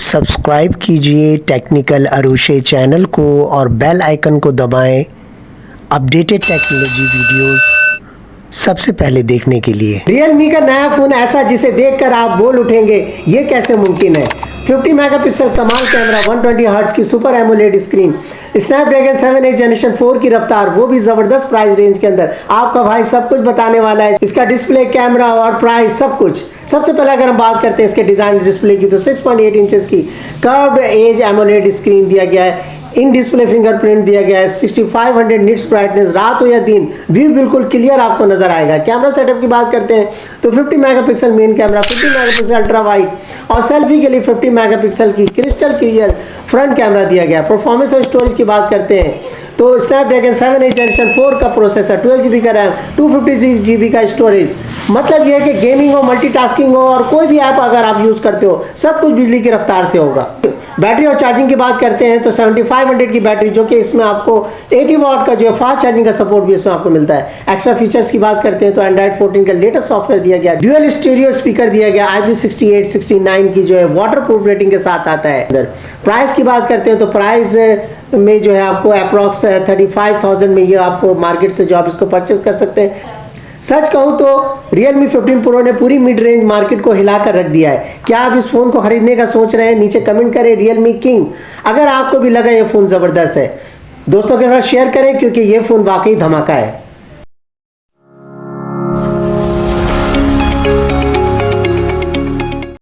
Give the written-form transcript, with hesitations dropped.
Subscribe कीजिए technical Arushe channel को और बेल आइकन को दबाएं अपडेटेड टेक्नोलॉजी वीडियोस सबसे पहले देखने के लिए। Realme का नया फोन ऐसा जिसे देखकर आप बोल उठेंगे ये कैसे मुमकिन है। 50 मेगापिक्सल कमाल कैमरा, 120 हर्ट्ज की super AMOLED screen, Snapdragon 7 generation 4 की रफ्तार, वो भी जबरदस्त प्राइस रेंज के अंदर। आपका भाई सब कुछ बताने वाला है, इसका डिस्प्ले, कैमरा और प्राइस सब कुछ। सबसे पहले अगर हम बात करते हैं इसके डिजाइन डिस्प्ले की तो 6.8 इंचेस की कर्व्ड एज एमोलेड स्क्रीन दिया गया है। इन डिस्प्ले फिंगरप्रिंट दिया गया है, 6500 निट्स ब्राइटनेस, रात हो या दिन व्यू बिल्कुल क्लियर आपको नजर आएगा। कैमरा सेटअप की बात करते हैं तो 50 megapixel main camera, 50 megapixel ultra wide और सेल्फी के लिए 50 मेगापिक्सल की क्रिस्टल क्लियर फ्रंट कैमरा दिया गया। परफॉर्मेंस और स्टोरेज की बात करते हैं तो स्नैपड्रैगन 7 जनरेशन 4 का प्रोसेसर, 12 GB का रैम, 256 GB का स्टोरेज। मतलब यह है कि गेमिंग हो, मल्टीटास्किंग हो और कोई भी ऐप अगर आप यूज करते हो सब कुछ बिजली की रफ्तार से होगा। बैटरी और चार्जिंग की बात करते हैं तो 7500 की बैटरी, जो कि इसमें आपको 80 वाट का जो फास्ट चार्जिंग का सपोर्ट भी इसमें आपको मिलता है। एक्स्ट्रा फीचर्स की बात करते हैं तो एंड्रॉइड 14 का लेटेस्ट सॉफ्टवेयर दिया गया, ड्यूअल स्टीरियो स्पीकर दिया गया, IP68-69 की जो है वाटर प्रूफ रेटिंग के साथ आता है। प्राइस की बात करते हैं तो प्राइस में जो है आपको अप्रॉक्स 35,000 में ये आपको मार्केट से जो आप इसको परचेज कर सकते हैं। सच कहूं तो Realme 15 Pro ने पूरी मिड रेंज मार्केट को हिलाकर रख दिया है। क्या आप इस फोन को खरीदने का सोच रहे हैं? नीचे कमेंट करें Realme King अगर आपको भी लगा ये फोन जबरदस्त है। दोस्तों के साथ शेयर करें क्योंकि ये फोन वाकई धमाका है।